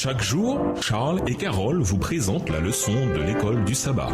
Chaque jour, Charles et Carole vous présentent la leçon de l'école du sabbat.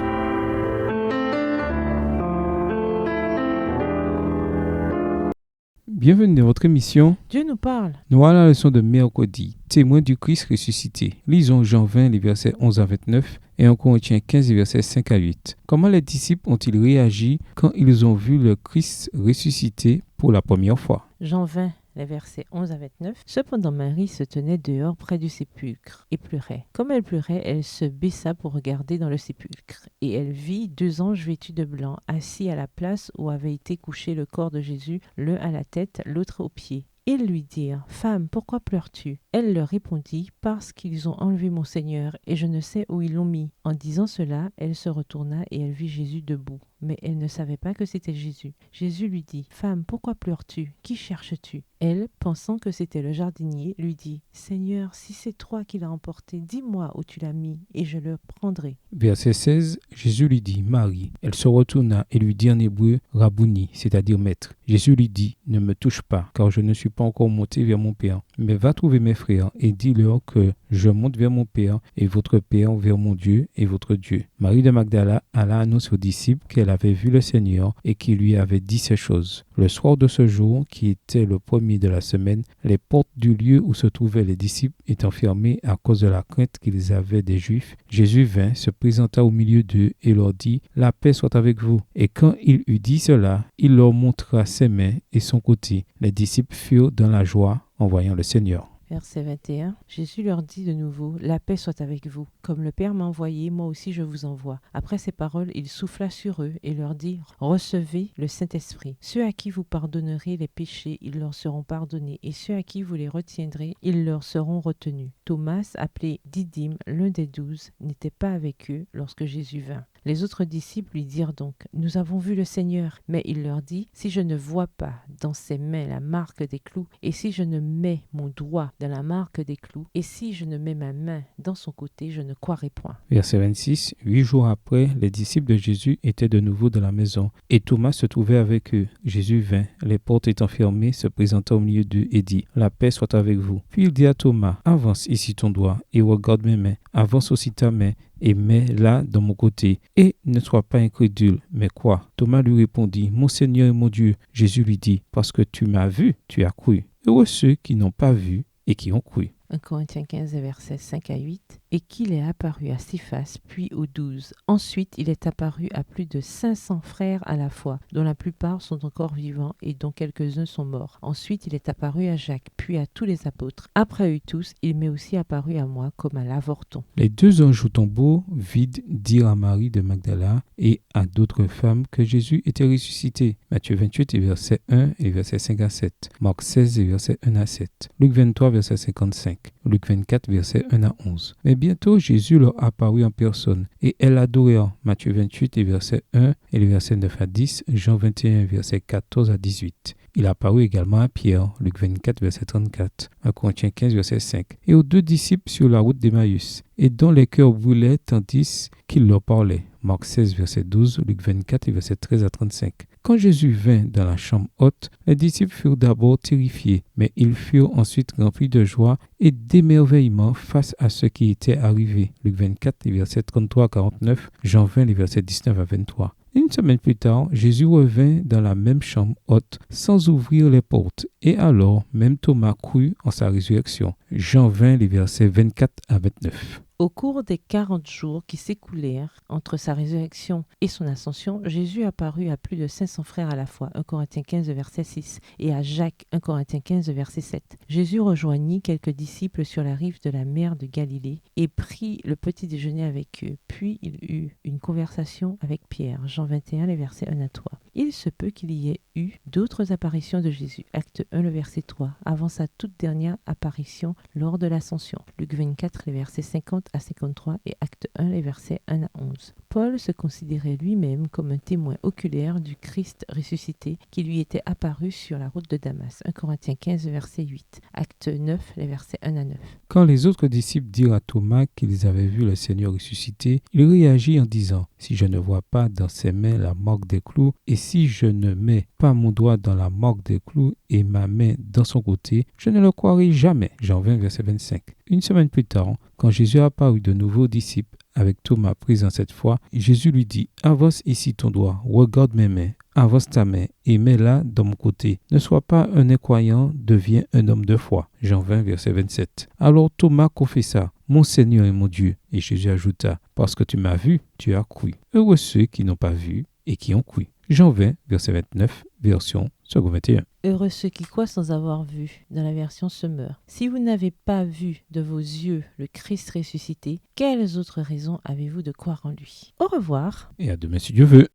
Bienvenue dans votre émission. Dieu nous parle. Nous voilà la leçon de mercredi, témoin du Christ ressuscité. Lisons Jean 20, les versets 11 à 29 et 1 Corinthiens 15, les versets 5 à 8. Comment les disciples ont-ils réagi quand ils ont vu le Christ ressuscité pour la première fois? Jean 20, les versets 11 à 29. Cependant, Marie se tenait dehors près du sépulcre et pleurait. Comme elle pleurait, elle se baissa pour regarder dans le sépulcre. Et elle vit 2 anges vêtus de blanc, assis à la place où avait été couché le corps de Jésus, l'un à la tête, l'autre aux pieds. Ils lui dirent, « Femme, pourquoi pleures-tu » Elle leur répondit, « Parce qu'ils ont enlevé mon Seigneur, et je ne sais où ils l'ont mis. » En disant cela, elle se retourna et elle vit Jésus debout. Mais elle ne savait pas que c'était Jésus. Jésus lui dit, « Femme, pourquoi pleures-tu ? Qui cherches-tu » Elle, pensant que c'était le jardinier, lui dit, « Seigneur, si c'est toi qui l'as emporté, dis-moi où tu l'as mis, et je le prendrai. » Verset 16, Jésus lui dit, « Marie ». Elle se retourna et lui dit en hébreu, « Rabouni », c'est-à-dire maître. Jésus lui dit, « Ne me touche pas, car je ne suis pas encore monté vers mon Père. Mais va trouver mes frères et dis-leur que je monte vers mon Père et votre Père, vers mon Dieu et votre Dieu. » Marie de Magdala alla annoncer aux disciples qu'elle avait vu le Seigneur et qu'il lui avait dit ces choses. Le soir de ce jour, qui était le premier de la semaine, les portes du lieu où se trouvaient les disciples étant fermées à cause de la crainte qu'ils avaient des Juifs, Jésus vint, se présenta au milieu d'eux et leur dit, « La paix soit avec vous. » Et quand il eut dit cela, il leur montra ses mains et son côté. Les disciples furent dans la joie en voyant le Seigneur. Verset 21. Jésus leur dit de nouveau, « La paix soit avec vous. Comme le Père m'a envoyé, moi aussi je vous envoie. » Après ces paroles, il souffla sur eux et leur dit, « Recevez le Saint-Esprit. Ceux à qui vous pardonnerez les péchés, ils leur seront pardonnés, et ceux à qui vous les retiendrez, ils leur seront retenus. » Thomas, appelé Didyme, l'un des 12, n'était pas avec eux lorsque Jésus vint. Les autres disciples lui dirent donc, « Nous avons vu le Seigneur. » Mais il leur dit, « Si je ne vois pas dans ses mains la marque des clous, et si je ne mets mon doigt dans la marque des clous, et si je ne mets ma main dans son côté, je ne croirai point. » Verset 26. 8 jours après, les disciples de Jésus étaient de nouveau dans la maison, et Thomas se trouvait avec eux. Jésus vint, les portes étant fermées, se présenta au milieu d'eux et dit, « La paix soit avec vous. » Puis il dit à Thomas, « Avance ici ton doigt, et regarde mes mains. Avance aussi ta main, et mets-la dans mon côté. Et ne sois pas incrédule, mais crois. » Thomas lui répondit, « Mon Seigneur et mon Dieu. » Jésus lui dit, « Parce que tu m'as vu, tu as cru. Heureux ceux qui n'ont pas vu et qui ont cru. » 1 Corinthiens 15, versets 5 à 8. Et qu'il est apparu à Cephas, puis aux 12. Ensuite, il est apparu à plus de 500 frères à la fois, dont la plupart sont encore vivants et dont quelques-uns sont morts. Ensuite, il est apparu à Jacques, puis à tous les apôtres. Après eux tous, il m'est aussi apparu à moi comme à l'avorton. Les 2 anges au tombeau vide dirent à Marie de Magdala et à d'autres femmes que Jésus était ressuscité. Matthieu 28, verset 1 et verset 5 à 7. Marc 16, verset 1 à 7. Luc 23, verset 55. Luc 24, verset 1 à 11. Mais bientôt, Jésus leur apparut en personne et elles l'adorèrent. Matthieu 28, verset 1 et les versets 9 à 10. Jean 21, verset 14 à 18. Il apparut également à Pierre. Luc 24, verset 34. 1 Corinthiens 15, verset 5. Et aux 2 disciples sur la route d'Emmaüs, et dont les cœurs brûlaient tandis qu'il leur parlait. Marc 16, verset 12, Luc 24, verset 13 à 35. Quand Jésus vint dans la chambre haute, les disciples furent d'abord terrifiés, mais ils furent ensuite remplis de joie et d'émerveillement face à ce qui était arrivé. Luc 24, les versets 33 à 49, Jean 20, les versets 19 à 23. Une semaine plus tard, Jésus revint dans la même chambre haute sans ouvrir les portes. Et alors, même Thomas crut en sa résurrection. Jean 20, les versets 24 à 29. Au cours des 40 jours qui s'écoulèrent entre sa résurrection et son ascension, Jésus apparut à plus de 500 frères à la fois, 1 Corinthiens 15, verset 6, et à Jacques, 1 Corinthiens 15, verset 7. Jésus rejoignit quelques disciples sur la rive de la mer de Galilée et prit le petit déjeuner avec eux. Puis il eut une conversation avec Pierre, Jean 21, les versets 1 à 3. Il se peut qu'il y ait eu d'autres apparitions de Jésus. Acte 1, le verset 3, avant sa toute dernière apparition lors de l'ascension. Luc 24, les versets 50 à 53 et Acte 1, les versets 1 à 11. Paul se considérait lui-même comme un témoin oculaire du Christ ressuscité qui lui était apparu sur la route de Damas. 1 Corinthiens 15, verset 8. Acte 9, les versets 1 à 9. Quand les autres disciples dirent à Thomas qu'ils avaient vu le Seigneur ressuscité, il réagit en disant « Si je ne vois pas dans ses mains la marque des clous, et si je ne mets pas mon doigt dans la marque des clous et ma main dans son côté, je ne le croirai jamais. » Jean 20, verset 25. Une semaine plus tard, quand Jésus apparut de nouveau aux disciples, avec Thomas présent cette fois, Jésus lui dit « Avance ici ton doigt, regarde mes mains, avance ta main et mets-la dans mon côté. Ne sois pas un incroyant, deviens un homme de foi. » Jean 20, verset 27. Alors Thomas confessa « Mon Seigneur et mon Dieu. » Et Jésus ajouta « Parce que tu m'as vu, tu as cru. Heureux ceux qui n'ont pas vu et qui ont cru. » Jean 20, verset 29, version second 21. Heureux ceux qui croient sans avoir vu, dans la version Semeur. Si vous n'avez pas vu de vos yeux le Christ ressuscité, quelles autres raisons avez-vous de croire en lui? Au revoir. Et à demain si Dieu veut.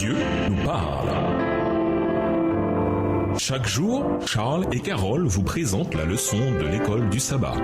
Dieu nous parle. Chaque jour, Charles et Carole vous présentent la leçon de l'école du sabbat.